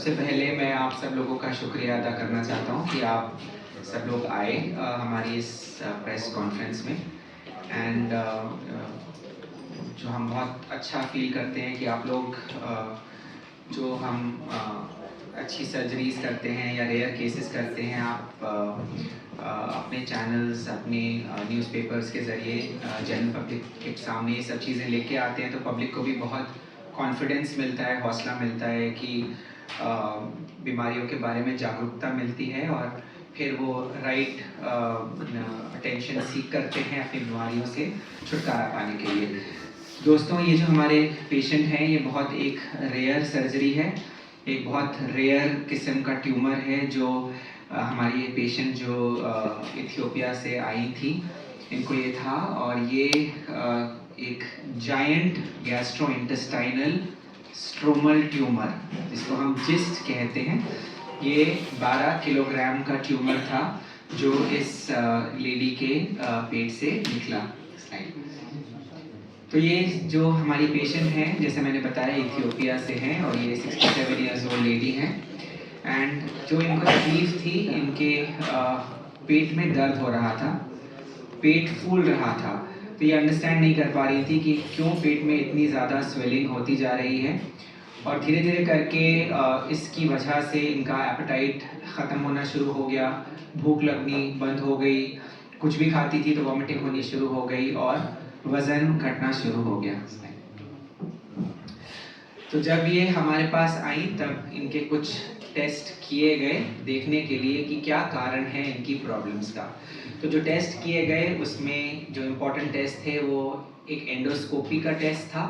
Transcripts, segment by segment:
सबसे पहले मैं आप सब लोगों का शुक्रिया अदा करना चाहता हूँ कि आप सब लोग आए हमारी इस प्रेस कॉन्फ्रेंस में। एंड जो हम बहुत अच्छा फील करते हैं कि आप लोग जो हम अच्छी सर्जरीज करते हैं या रेयर केसेस करते हैं, आप अपने चैनल्स, अपने न्यूज़पेपर्स के ज़रिए जनरल पब्लिक के सामने ये सब चीज़ें लेके आते हैं, तो पब्लिक को भी बहुत कॉन्फिडेंस मिलता है, हौसला मिलता है कि बीमारियों के बारे में जागरूकता मिलती है और फिर वो राइट अटेंशन सीख करते हैं अपनी बीमारियों से छुटकारा पाने के लिए। दोस्तों, ये जो हमारे पेशेंट हैं, ये बहुत एक रेयर सर्जरी है, एक बहुत रेयर किस्म का ट्यूमर है जो हमारी ये पेशेंट जो इथियोपिया से आई थी, इनको ये था। और ये एक जायंट गैस्ट्रोइंटेस्टाइनल स्ट्रोमल ट्यूमर, जिसको हम जिस्ट कहते हैं, ये 12 किलोग्राम का ट्यूमर था जो इस लेडी के पेट से निकला। तो ये जो हमारी पेशेंट हैं, जैसे मैंने बताया, इथियोपिया से हैं और ये 67 ईयर्स ओल्ड लेडी हैं। एंड जो इनको तकलीफ थी, इनके पेट में दर्द हो रहा था, पेट फूल रहा था। तो ये अंडरस्टैंड नहीं कर पा रही थी कि क्यों पेट में इतनी ज़्यादा स्वेलिंग होती जा रही है। और धीरे धीरे करके इसकी वजह से इनका एपेटाइट ख़त्म होना शुरू हो गया, भूख लगनी बंद हो गई, कुछ भी खाती थी तो वॉमिटिंग होनी शुरू हो गई और वज़न घटना शुरू हो गया। तो जब ये हमारे पास आई तब इनके कुछ टेस्ट किए गए देखने के लिए कि क्या कारण है इनकी प्रॉब्लम्स का। तो जो टेस्ट किए गए उसमें जो इम्पोर्टेंट टेस्ट थे वो एक एंडोस्कोपी का टेस्ट था,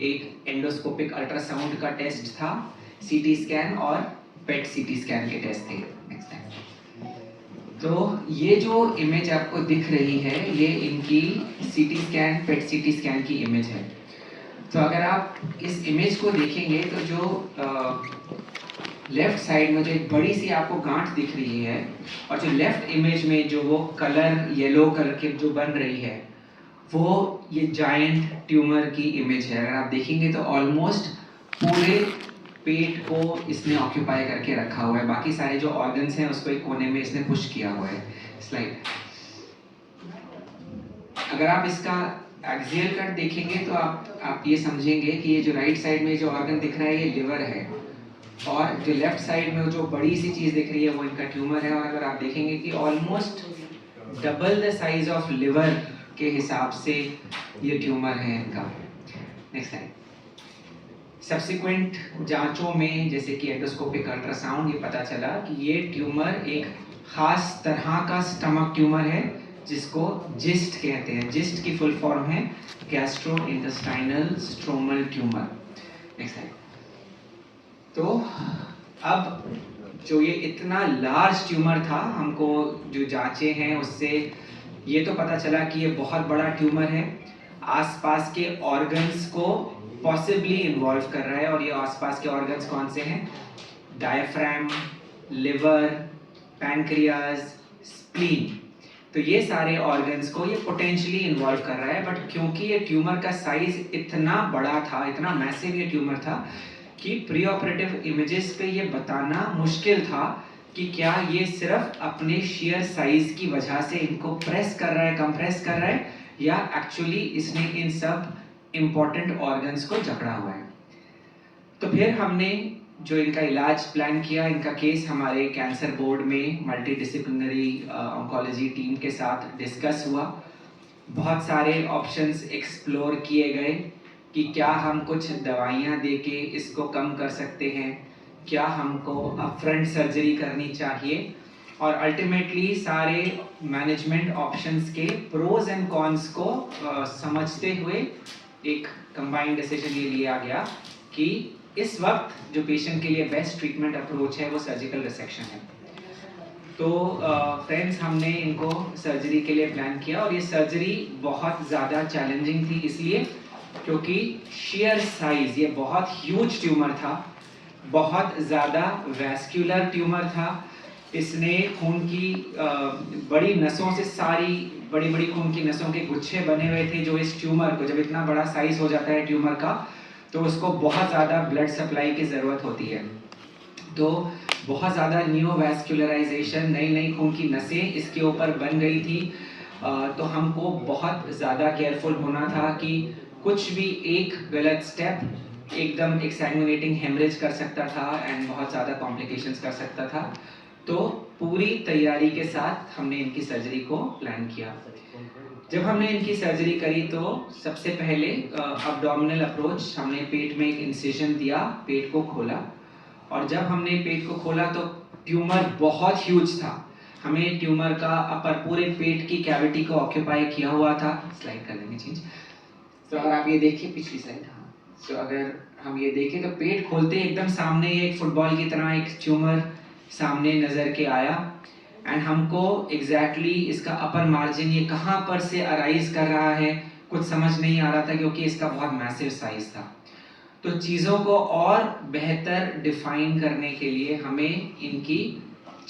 एक एंडोस्कोपिक अल्ट्रासाउंड का टेस्ट था, सीटी स्कैन और पेट सीटी स्कैन के टेस्ट थे। Next time. तो ये जो इमेज आपको दिख रही है, ये इनकी सीटी स्कैन, पेट सीटी स्कैन की इमेज है। तो अगर आप इस इमेज को देखेंगे तो जो लेफ्ट साइड में जो एक बड़ी सी आपको गांठ दिख रही है और जो लेफ्ट इमेज में जो वो कलर येलो कलर के जो बन रही है, वो ये जायंट ट्यूमर की इमेज है। अगर आप देखेंगे तो ऑलमोस्ट पूरे पेट को इसने ऑक्यूपाई करके रखा हुआ है, बाकी सारे जो ऑर्गन्स हैं उसको एक कोने में इसने पुश किया हुआ है। स्लाइड। अगर आप इसका एक्सियल कट देखेंगे तो आप ये समझेंगे कि ये जो राइट साइड में जो ऑर्गन दिख रहा है ये लिवर है, और जो लेफ्ट साइड में जो बड़ी सी चीज़ दिख रही है वो इनका ट्यूमर है। और अगर आप देखेंगे कि almost double the size of liver के हिसाब से ये ट्यूमर है इनका। Next slide. सब्सिक्वेंट जांचों में, जैसे कि एंडोस्कोपिक अल्ट्रासाउंड, ये पता चला कि ये ट्यूमर एक खास तरह का स्टमक ट्यूमर है जिसको जिस्ट कहते हैं। जिस्ट की फुल फॉर्म है gastrointestinal stromal tumour. Next slide. तो अब जो ये इतना लार्ज ट्यूमर था, हमको जो जांचें हैं उससे ये तो पता चला कि ये बहुत बड़ा ट्यूमर है, आसपास के ऑर्गन्स को पॉसिबली इन्वॉल्व कर रहा है। और ये आसपास के ऑर्गन्स कौन से हैं? Diaphragm, liver, pancreas, spleen. तो ये सारे ऑर्गन्स को ये पोटेंशियली इन्वॉल्व कर रहा है। बट क्योंकि ये ट्यूमर का साइज इतना बड़ा था, इतना मैसिव ये ट्यूमर था कि प्री ऑपरेटिव इमेजेस पे ये बताना मुश्किल था कि क्या ये सिर्फ अपने शेयर साइज की वजह से इनको प्रेस कर रहा है, कंप्रेस कर रहा है, या एक्चुअली इसने इन सब इम्पॉर्टेंट ऑर्गन्स को जकड़ा हुआ है। तो फिर हमने जो इनका इलाज प्लान किया, इनका केस हमारे कैंसर बोर्ड में मल्टी डिसिप्लिनरी ऑन्कोलॉजी टीम के साथ डिस्कस हुआ। बहुत सारे ऑप्शंस एक्सप्लोर किए गए कि क्या हम कुछ दवाइयाँ देके इसको कम कर सकते हैं, क्या हमको अपफ्रंट सर्जरी करनी चाहिए। और अल्टीमेटली सारे मैनेजमेंट ऑप्शंस के प्रोज एंड कॉन्स को समझते हुए एक कंबाइंड डिसीजन ये लिया गया कि इस वक्त जो पेशेंट के लिए बेस्ट ट्रीटमेंट अप्रोच है वो सर्जिकल रिसेक्शन है। तो फ्रेंड्स, हमने इनको सर्जरी के लिए प्लान किया और ये सर्जरी बहुत ज़्यादा चैलेंजिंग थी, इसलिए क्योंकि शेयर साइज, ये बहुत ह्यूज ट्यूमर था, बहुत ज़्यादा वैस्कुलर ट्यूमर था। इसने खून की बड़ी नसों से, सारी बड़ी बड़ी खून की नसों के गुच्छे बने हुए थे, जो इस ट्यूमर को, जब इतना बड़ा साइज हो जाता है ट्यूमर का, तो उसको बहुत ज़्यादा ब्लड सप्लाई की ज़रूरत होती है। तो बहुत ज़्यादा न्यूवैस्कुलराइजेशन, नई नई खून की नसें इसके ऊपर बन गई थी। तो हमको बहुत ज़्यादा केयरफुल होना था कि कुछ भी एक गलत स्टेप एकदम एक्सैंगुनेटिंग हेमरेज कर सकता था एंड बहुत ज़्यादा कॉम्प्लिकेशंस कर सकता था। तो पूरी तैयारी के साथ हमने इनकी सर्जरी को प्लान किया। जब हमने इनकी सर्जरी करी तो सबसे पहले अब्डोमिनल अप्रोच, हमने पेट में एक इंसिजन दिया, पेट को खोला, और जब हमने पेट को खोला तो ट्यूमर बहुत ह्यूज था। हमें ट्यूमर का अपर पूरे पेट की कैविटी को ऑक्यूपाई किया हुआ था। स्लाइड कर देंगे चेंज। तो अगर आप ये देखिए पिछली साइड, हाँ, तो अगर हम ये देखें तो पेट खोलते एकदम सामने एक फुटबॉल की तरह एक ट्यूमर सामने नज़र के आया, एंड हमको एग्जैक्टली इसका अपर मार्जिन ये कहाँ पर से अराइज कर रहा है कुछ समझ नहीं आ रहा था, क्योंकि इसका बहुत मैसिव साइज था। तो चीज़ों को और बेहतर डिफाइन करने के लिए हमें इनकी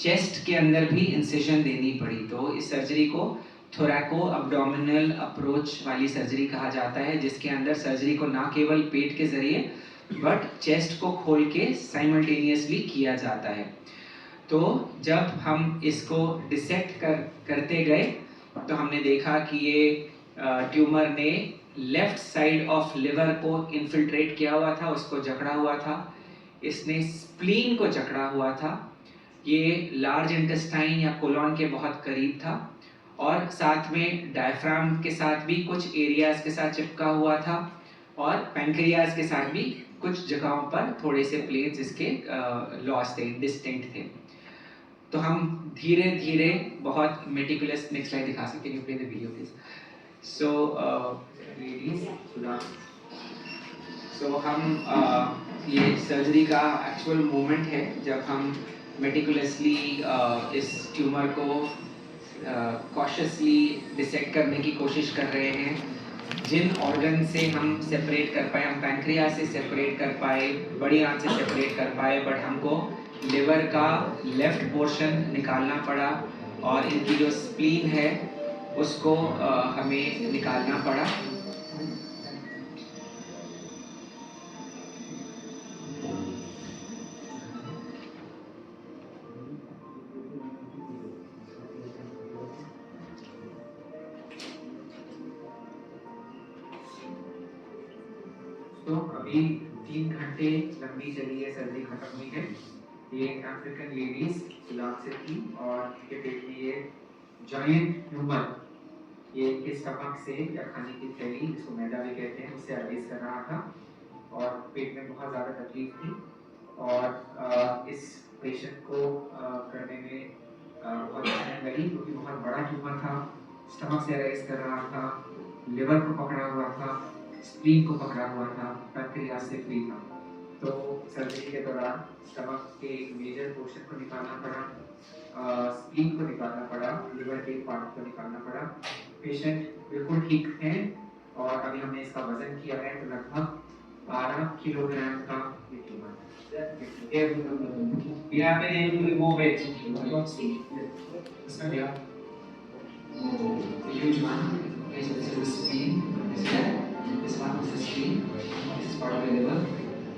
चेस्ट के अंदर भी इंसिजन देनी पड़ी। तो इस सर्जरी को थोरैको अब्डोमिनल अप्रोच वाली सर्जरी कहा जाता है, जिसके अंदर सर्जरी को ना केवल पेट के जरिए बट चेस्ट को खोल के साइमल्टेनियसली किया जाता है। तो जब हम इसको डिसेक्ट करते गए तो हमने देखा कि ये ट्यूमर ने लेफ्ट साइड ऑफ लिवर को इन्फिल्ट्रेट किया हुआ था, उसको जकड़ा हुआ था। इसने स्प्लीन को जकड़ा हुआ था। ये लार्ज इंटेस्टाइन या कोलॉन के बहुत करीब था, और साथ में डायफ्राम के साथ भी कुछ एरियाज के साथ चिपका हुआ था, और पैंक्रियाज के साथ भी कुछ जगहों पर थोड़े से प्लेट्स इसके लॉस थे, डिस्टिंक्ट थे। तो हम धीरे धीरे बहुत मेटिकुलस, नेक्स्ट स्लाइड दिखा सकते हैं, प्ले द वीडियो प्लीज। सो हम ये सर्जरी का एक्चुअल मोमेंट है जब हम मेटिकुलसली इस ट्यूमर को कॉशियसली डिसेक्ट करने की कोशिश कर रहे हैं। जिन ऑर्गन से हम सेपरेट कर पाए, हम पैंक्रियाज से सेपरेट कर पाए, बड़ी आंत से सेपरेट कर पाए, बट हमको लिवर का लेफ्ट पोर्शन निकालना पड़ा, और इनकी जो स्प्लीन है उसको हमें निकालना पड़ा। तो अभी 3 घंटे लंबी चली है, सर्जरी खत्म हुई है। ये अफ्रीकन लेडीज सुडान से थी, और इनके पेट में ये जॉइंट ट्यूमर, ये इनके स्टमक से या खाने की थैली, जिसको मैदा भी कहते हैं, उससे अरेज कर रहा था, और पेट में बहुत ज़्यादा तकलीफ थी। और इस पेशेंट को करने में बहुत मेहनत लगी, क्योंकि बहुत बड़ा ट्यूमर था, स्टमक से अरेज कर रहा था, लिवर को पकड़ा हुआ था, स्प्लीन को पकड़ा हुआ था, पैंक्रियाज से फ्री था। तो सर्जरी के दौरान स्टमक के एक मेजर पोर्शन को निकालना पड़ा, स्प्लीन को निकालना पड़ा, लिवर के पार्ट को निकालना पड़ा। पेशेंट बिल्कुल ठीक है, और अभी हमने इसका वजन किया है, तो लगभग 12 किलोग्राम का ये ट्यूमर है। We have been able to remove it. You don't see this one here. The huge one. Okay, so this is the spleen. This one is the spleen. This is part of the liver.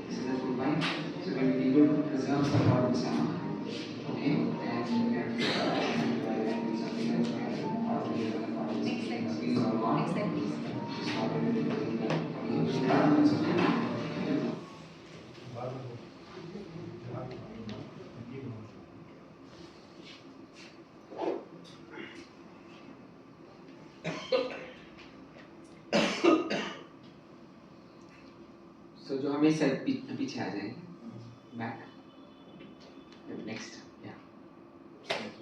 This is the food line. So we will be able to preserve the part of the stomach. Okay, and we have something else. Part of the liver and part of the spleen. Spleen is all gone. This is part of the liver. So जो हमें sir पीछे आ जाएंगे, back, next, या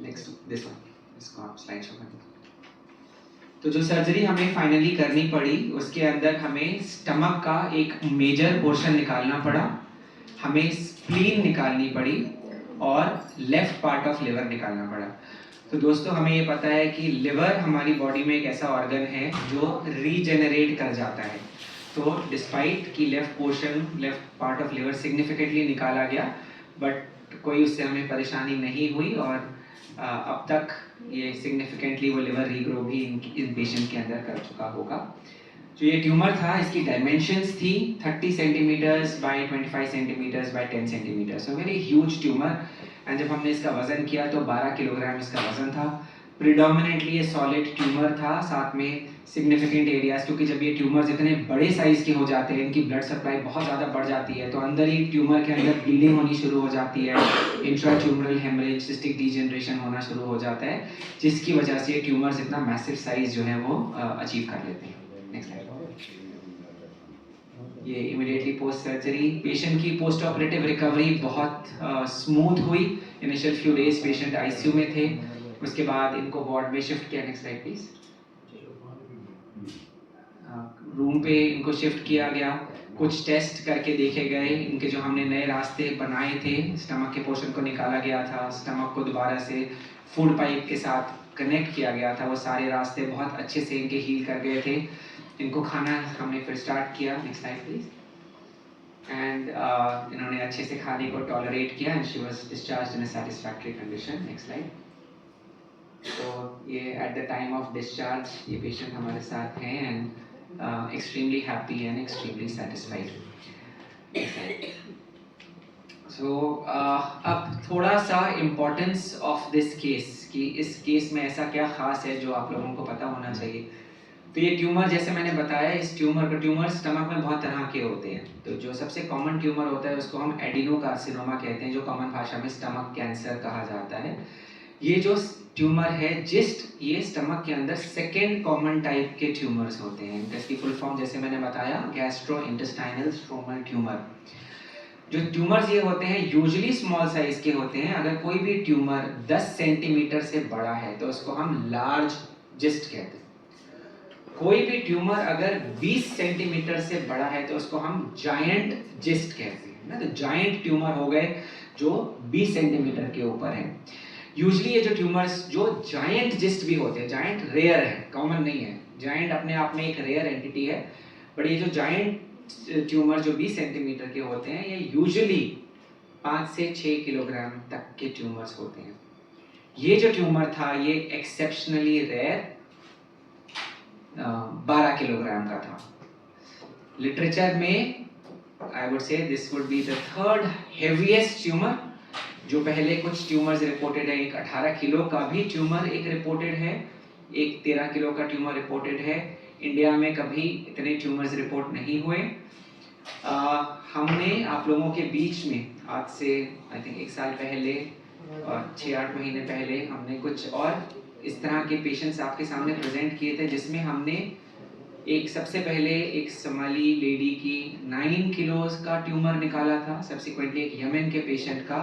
next this one, इसको आप slide show कर दो। तो जो सर्जरी हमें फाइनली करनी पड़ी, उसके अंदर हमें स्टमक का एक मेजर पोर्शन निकालना पड़ा, हमें स्प्लीन निकालनी पड़ी, और लेफ्ट पार्ट ऑफ लिवर निकालना पड़ा। तो दोस्तों, हमें ये पता है कि लिवर हमारी बॉडी में एक ऐसा ऑर्गन है जो रीजेनरेट कर जाता है। तो डिस्पाइट कि left part of liver significantly निकाला गया, बट कोई उससे हमें परेशानी नहीं हुई, और अब तक ये सिग्निफिकेंटली वो लिवर रीग्रो भी इन पेशेंट के अंदर कर चुका होगा। जो ये ट्यूमर था इसकी डायमेंशंस थी 30 centimetres by 25 centimetres by 10 centimetres, so very huge tumour. And जब हमने इसका वजन किया तो 12 किलोग्राम इसका वजन था। प्रिडोमिनेटली ये सॉलिड ट्यूमर था, साथ में सिग्निफिकेंट एरियाज, क्योंकि जब ये ट्यूमर्स इतने बड़े साइज के हो जाते हैं, इनकी ब्लड सप्लाई बहुत ज़्यादा बढ़ जाती है, तो अंदर ही ट्यूमर के अंदर ब्लीडिंग होनी शुरू हो जाती है, इंट्राट्यूमरल हेमरेज, सिस्टिक डीजनरेशन होना शुरू हो जाता है, जिसकी वजह से ये ट्यूमर्स इतना मैसिव साइज जो है वो अचीव कर लेते हैं। Next slide. ये इमीडिएटली पोस्ट सर्जरी पेशेंट की पोस्ट ऑपरेटिव रिकवरी बहुत स्मूथ हुई। Initial few days patient ICU में थे, उसके बाद इनको वार्ड में शिफ्ट किया। Next slide please. रूम पे इनको शिफ्ट किया गया, कुछ टेस्ट करके देखे गए, इनके जो हमने नए रास्ते बनाए थे, स्टमक के पोर्शन को निकाला गया था, स्टमक को दोबारा से फूड पाइप के साथ कनेक्ट किया गया था, वो सारे रास्ते बहुत अच्छे से इनके हील कर गए थे। इनको खाना हमने फिर स्टार्ट किया। Next slide please. एंड इन्होंने अच्छे से खाने को टॉलरेट किया and she was discharged in a satisfactory condition. Next slide. तो ये at the time of discharge ये पेशेंट हमारे साथ हैं and extremely happy and extremely satisfied. So अब थोड़ा सा इम्पोर्टेंस ऑफ दिस केस, कि इस केस में ऐसा क्या खास है जो आप लोगों को पता होना चाहिए। तो ये ट्यूमर, जैसे मैंने बताया, इस ट्यूमर स्टमक में बहुत तरह के होते हैं। तो जो सबसे कॉमन ट्यूमर होता है उसको हम एडिनोकार्सिनोमा कहते हैं, जो कॉमन भाषा में स्टमक कैंसर कहा जाता है। ये जो ट्यूमर है जिस्ट, ये स्टमक के अंदर सेकेंड कॉमन टाइप के ट्यूमर्स होते हैं। इसकी फुल फॉर्म जैसे मैंने बताया, गैस्ट्रोइंटेस्टाइनल स्ट्रोमल ट्यूमर। जो ट्यूमर्स ये होते हैं यूजुअली स्मॉल साइज के होते हैं। अगर कोई भी ट्यूमर 10 सेंटीमीटर से बड़ा है तो उसको हम लार्ज जिस्ट कहते हैं। कोई भी ट्यूमर अगर 20 सेंटीमीटर से बड़ा है तो उसको हम जायंट जिस्ट कहते हैं ना। तो जायंट ट्यूमर हो गए जो 20 सेंटीमीटर के ऊपर है। यूजुअली ये जो ट्यूमर्स जो जायंट जिस्ट भी होते हैं, जायंट रेयर है, कॉमन नहीं है। जायंट अपने आप में एक रेयर एंटिटी है, बट ये जो जायंट ट्यूमर जो 20 सेंटीमीटर के होते हैं, ये यूजुअली 5 से 6 किलोग्राम तक के ट्यूमर्स होते हैं। ये जो ट्यूमर था ये एक्सेप्शनली रेयर 12 किलोग्राम का था। लिटरेचर में I would say this would be the third heaviest tumour. जो पहले कुछ ट्यूमर्स रिपोर्टेड है, एक 18 किलो का भी ट्यूमर एक रिपोर्टेड है, एक 13 किलो का ट्यूमर रिपोर्टेड है। इंडिया में कभी इतने ट्यूमर्स रिपोर्ट नहीं हुए। हमने आप लोगों के बीच में आज से आई थिंक 1 साल पहले और 6-8 महीने पहले हमने कुछ और इस तरह के पेशेंट्स आपके सामने प्रेजेंट किए थे, जिसमें हमने एक सबसे पहले एक सोमाली लेडी की 9 किलोज का ट्यूमर निकाला था। सब्सिक्वेंटली एक यमन के पेशेंट का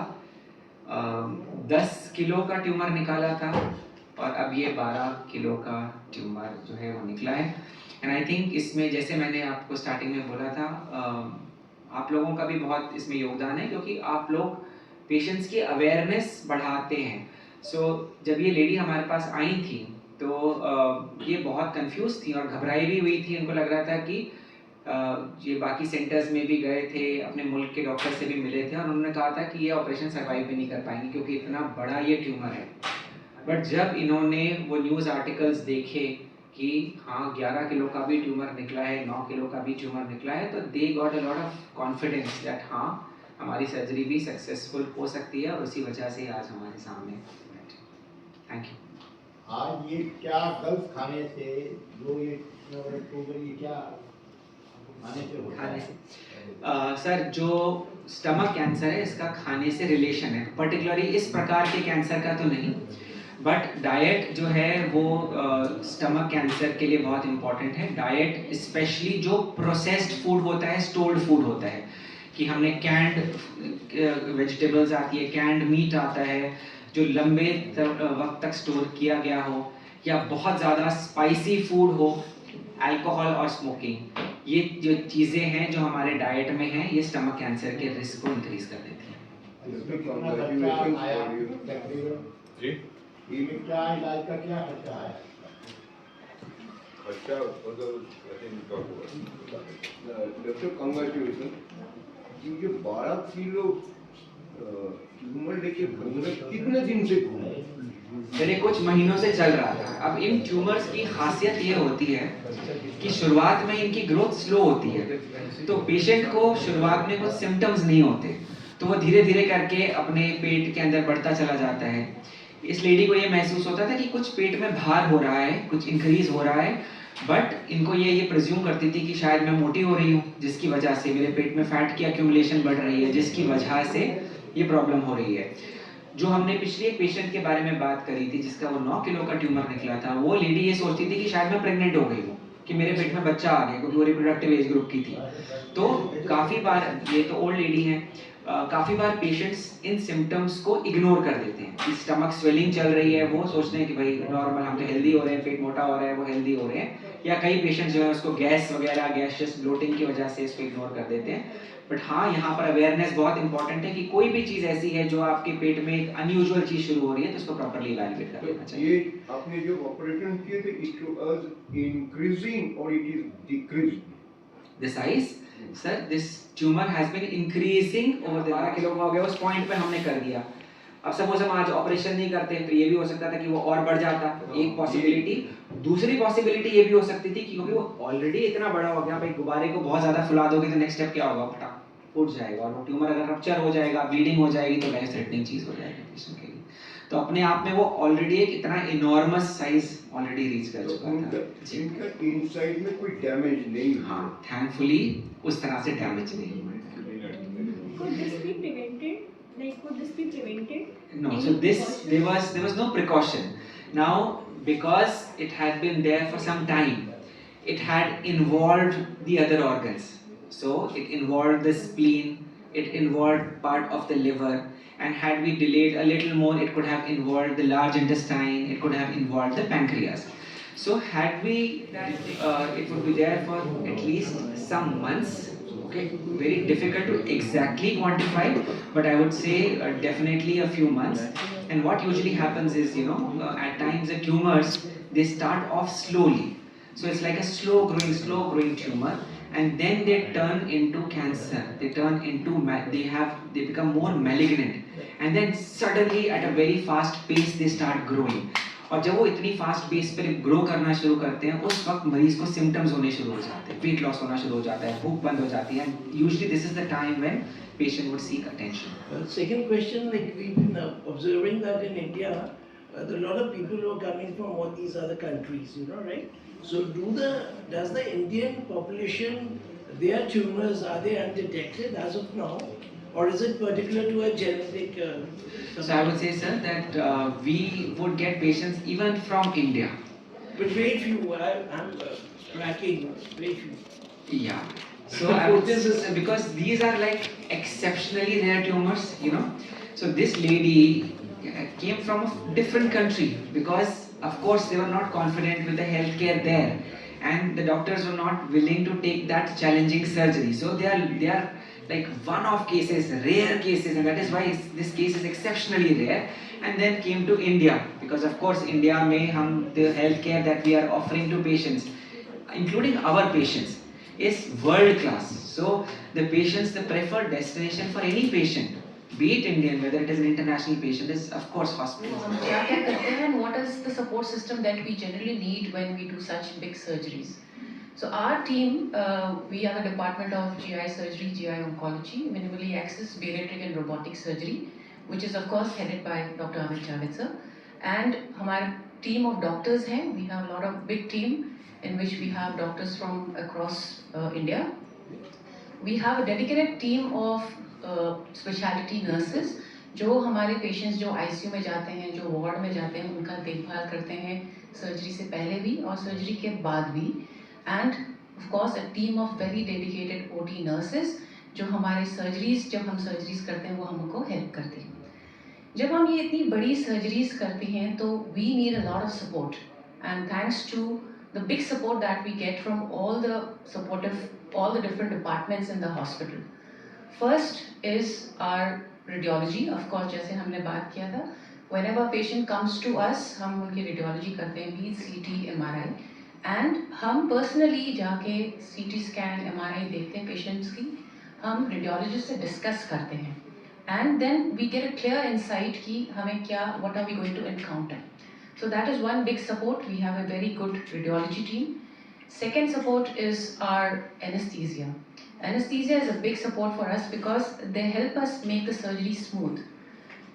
10 किलो का ट्यूमर निकाला था, और अब ये 12 किलो का ट्यूमर जो है वो निकला है। एंड आई थिंक इसमें, जैसे मैंने आपको स्टार्टिंग में बोला था, आप लोगों का भी बहुत इसमें योगदान है, क्योंकि आप लोग पेशेंट्स की अवेयरनेस बढ़ाते हैं। जब ये लेडी हमारे पास आई थी तो ये बहुत कंफ्यूज थी और घबराई भी हुई थी। इनको लग रहा था कि ये बाकी सेंटर्स में भी गए थे, अपने मुल्क के डॉक्टर से भी मिले थे, और उन्होंने कहा था कि ये ऑपरेशन सर्वाइव भी नहीं कर पाएंगे क्योंकि इतना बड़ा ये ट्यूमर है। बट जब इन्होंने वो न्यूज़ आर्टिकल्स देखे कि हाँ 11 किलो का भी ट्यूमर निकला है, 9 किलो का भी ट्यूमर निकला है, तो they got a lot of confidence that हाँ हमारी सर्जरी भी सक्सेसफुल हो सकती है, और उसी वजह से आज हमारे सामने। Thank you. आज ये क्या गलत खाने से जो ये क्या खाने से होता है? सर, जो स्टमक कैंसर है इसका खाने से रिलेशन है, पर्टिकुलरली इस प्रकार के कैंसर का तो नहीं, बट डाइट जो है वो स्टमक कैंसर के लिए बहुत इम्पॉर्टेंट है। डाइट स्पेशली जो प्रोसेस्ड फूड होता है, स्टोर्ड फूड होता है, कि हमने कैंड वेजिटेबल्स आती है, कैंड मीट आता है, जो लंबे वक्त तक स्टोर किया गया हो, या बहुत ज़्यादा स्पाइसी फूड हो, अल्कोहल और स्मोकिंग, ये जो चीज़ें हैं जो हमारे डाइट में हैं, ये स्टमक कैंसर के रिस्क को इंक्रीज कर देती हैं। क्या इलाज का क्या खर्चा है? डॉक्टर कांग्रेचुलेशन, ये 12 किलो ट्यूमर लेके घूम रहे, कितने दिन से घूमे? फिर ये कुछ महीनों से चल रहा था। अब इन ट्यूमर्स की खासियत ये होती है कि शुरुआत में इनकी ग्रोथ स्लो होती है, तो पेशेंट को शुरुआत में कुछ सिम्टम्स नहीं होते, तो वो धीरे धीरे करके अपने पेट के अंदर बढ़ता चला जाता है। इस लेडी को ये महसूस होता था कि कुछ पेट में भार हो रहा है, कुछ इंक्रीज हो रहा है, बट इनको ये प्रिज्यूम करती थी कि शायद मैं मोटी हो रही हूँ, जिसकी वजह से मेरे पेट में फैट की एक्यूमुलेशन बढ़ रही है, जिसकी वजह से ये प्रॉब्लम हो रही है। जो हमने पिछले एक पेशेंट के बारे में बात करी थी जिसका वो 9 किलो का ट्यूमर निकला था, वो लेडी ये सोचती थी कि शायद मैं प्रेग्नेंट हो गई हूँ, कि मेरे पेट में बच्चा आ गया, क्योंकि वो रिप्रोडक्टिव एज ग्रुप की थी। तो काफ़ी बार, ये तो ओल्ड लेडी है, काफ़ी बार पेशेंट्स इन सिम्टम्स को इग्नोर कर देते हैं कि स्टमक स्वेलिंग चल रही है, वो सोचते हैं कि भाई नॉर्मल, हम तो हेल्दी हो रहे हैं, पेट मोटा हो रहा है, वो हेल्दी हो रहे हैं। या कई पेशेंट्स जो है उसको गैस वगैरह, गैसियस ब्लोटिंग की वजह से इसको इग्नोर कर देते हैं। बट हाँ, यहाँ पर अवेयरनेस बहुत इंपॉर्टेंट है कि कोई भी चीज़ ऐसी है जो आपके पेट में एक अनयूजुअल चीज़ शुरू हो रही है, तो उसको प्रॉपर्ली इवैल्यूएट कर लेना चाहिए। ये आपने जो ऑपरेशन किए थे, इट वाज इंक्रीजिंग और it is decreasing The size, sir, this tumor has been increasing over the 12 kilo का हो गया, उस पॉइंट पे हमने कर दिया। अब सपोज हम आज ऑपरेशन नहीं करते तो ये भी हो सकता था कि वो और बढ़ जाता, एक पॉसिबिलिटी। दूसरी पॉसिबिलिटी ये भी हो सकती थी कि क्योंकि वो ऑलरेडी इतना बड़ा हो गया, भाई गुब्बारे को बहुत ज़्यादा फुला दोगे तो नेक्स्ट स्टेप क्या होगा, फटा फूट जाएगा, और वो ट्यूमर अगर रप्चर हो जाएगा, ब्लीडिंग हो जाएगी, तो लाइफ थ्रेटनिंग चीज़ हो जाएगी पेशेंट के लिए। तो अपने आप में वो ऑलरेडी एक इतना इनॉर्मस साइज ऑलरेडी रीच कर चुका था। इनका इनसाइड में कोई डैमेज नहीं। हाँ, थैंकफुली उस तरह से डैमेज नहीं हुआ। Could this be prevented? Like, could this be prevented? No, Any so this precautions? there was no precaution. Now, because it had been there for some time, it had involved the other organs. So it involved the spleen, it involved part of the liver, and had we delayed a little more, it could have involved the large intestine, it could have involved the pancreas. So had we, it would be there for at least some months. Okay, very difficult to exactly quantify, but I would say definitely a few months. And what usually happens is, at times the tumors, they start off slowly. So it's like a slow growing tumor, and then they turn into cancer. They turn into they become more malignant, and then suddenly at a very fast pace they start growing. और जब वो इतनी fast base पर grow करना शुरू करते हैं, उस वक्त मरीज को सिम्टम्स होने शुरू हो जाते हैं, वेट लॉस होना शुरू हो जाता है, भूख बंद हो जाती है, and usually this is the time when patient would seek attention. Second question, like we've been observing that in India, there are a lot of people who are coming from all these other countries, right? So does the Indian population, their tumors, are they undetected as of now? Or is it particular to a genetic? So I would say, sir, that we would get patients even from India. But very few, I'm tracking, very few. Yeah. So I would say, because these are like exceptionally rare tumors, So this lady came from a different country because, of course, they were not confident with the healthcare there, and the doctors were not willing to take that challenging surgery. So they are like one-off cases, rare cases, and that is why this case is exceptionally rare. And then came to India because, of course, India mein the healthcare that we are offering to patients, including our patients, is world class. So the patients, the preferred destination for any patient, be it Indian, whether it is an international patient, is of course hospitals. हम क्या क्या करते हैं and what is the support system that we generally need when we do such big surgeries? So our team, we are the department of GI surgery, GI oncology, minimally access, bariatric and robotic surgery, which is of course headed by Dr. Amit Javed sir. And हमारे team of doctors हैं, we have a lot of big team in which we have doctors from across India. We have a dedicated team of specialty nurses जो हमारे patients जो ICU में जाते हैं, जो ward में जाते हैं, उनका देखभाल करते हैं surgery से पहले भी और surgery के बाद भी. And of course a team of very dedicated OT nurses जो हमारे surgeries, जब हम surgeries करते हैं वो हमको help करते हैं. जब हम ये इतनी बड़ी surgeries करते हैं तो we need a lot of support, and thanks to the big support that we get from all the different departments in the hospital. First is our radiology, of course, जैसे हमने बात किया था, whenever patient comes to us, हम उनकी radiology करते हैं, be it CT, MRI, and हम personally जाके CT scan, MRI देखते हैं patients की, हम radiologist से discuss करते हैं. and then we get a clear insight कि हमें क्या, what are we going to encounter. So that is one big support. We have a very good radiology team. Second support is our anesthesia. Anesthesia is a big support for us because they help us make the surgery smooth.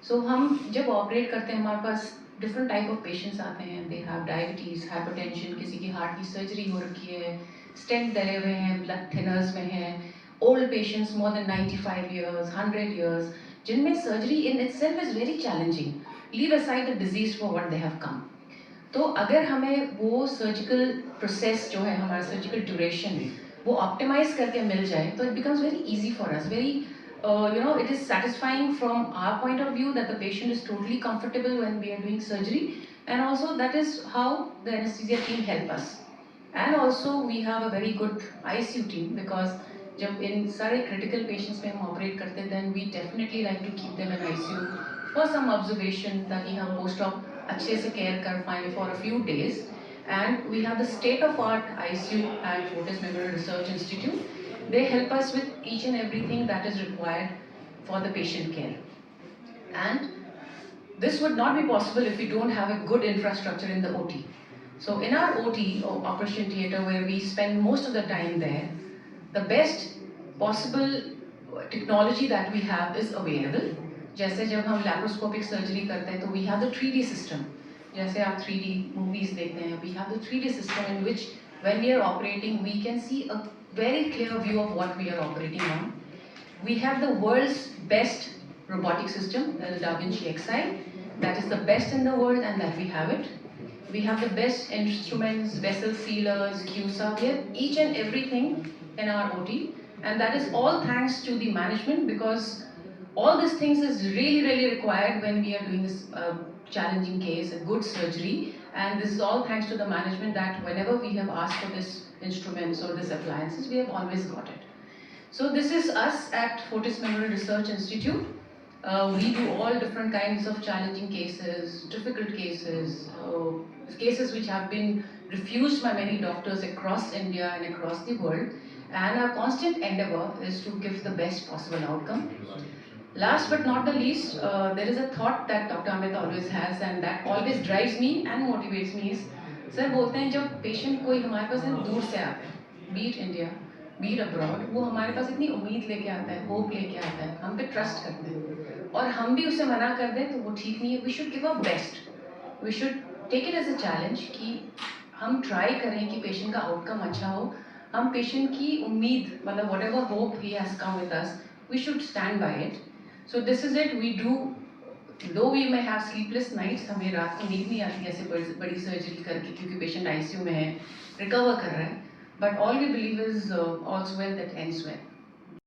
So हम जब operate करते हैं हमारे पास different type of patients आते हैं. They have diabetes, hypertension, किसी की heart की सर्जरी हो रखी है, स्टेंट डले हुए हैं, ब्लड थिनर्स में हैं, old patients more than 95 years, 100 years, जिनमें surgery in itself is very challenging. Leave aside the disease for what they have come. तो अगर हमें वो सर्जिकल प्रोसेस जो है, हमारा सर्जिकल ड्यूरेशन वो ऑप्टिमाइज करके मिल जाए तो it becomes very easy for us. Very it is satisfying from our point of view that the patient is totally comfortable when we are doing surgery, and also that is how the anesthesia team help us. And also we have a very good ICU team because जब इन सारे critical patients में हम operate करते हैं then we definitely like to keep them in ICU for some observation ताकि हम post op अच्छे से care कर पाएँ for a few days. And we have the state of art ICU at Fortis Memorial Research Institute. They help us with each and everything that is required for the patient care. And this would not be possible if we don't have a good infrastructure in the OT. So in our OT, or operation theatre, where we spend most of the time there, the best possible technology that we have is available. जैसे जब हम laparoscopic surgery करते हैं तो we have the 3D system. जैसे आप 3D movies देखते हैं, we have the 3D system in which when we are operating, we can see a very clear view of what we are operating on. We have the world's best robotic system, that is Da Vinci Xi. That is the best in the world, and that we have it. We have the best instruments, vessel sealers, QSA. We have each and everything in our OT, and that is all thanks to the management, because all these things is really, really required when we are doing this challenging case, a good surgery. And this is all thanks to the management that whenever we have asked for this instruments or this appliances, we have always got it. So this is us at Fortis Memorial Research Institute. We do all different kinds of challenging cases, difficult cases, cases which have been refused by many doctors across India and across the world. And our constant endeavor is to give the best possible outcome. Last but not the least, there is a thought that Dr. Amit always has, and that always drives me and motivates me is, sir बोलते हैं जब patient कोई हमारे पास दूर से आता है, be it India, be it abroad, वो हमारे पास इतनी उम्मीद लेके आता है, hope लेके आता है, हम पे trust करते हैं, और हम भी उसे मना कर दें तो वो ठीक नहीं है. We should give our best. We should take it as a challenge कि हम try करें कि patient का outcome अच्छा हो. हम patient की उम्मीद, मतलब whatever hope he has come with us, we should stand by it. So this is it. We do, though we may have sleepless nights, हमें रात को नींद नहीं आती ऐसे बड़ी सर्जरी करके क्योंकि पेशेंट ICU में है, रिकवर कर रहा है, but all we believe is all's well that ends well.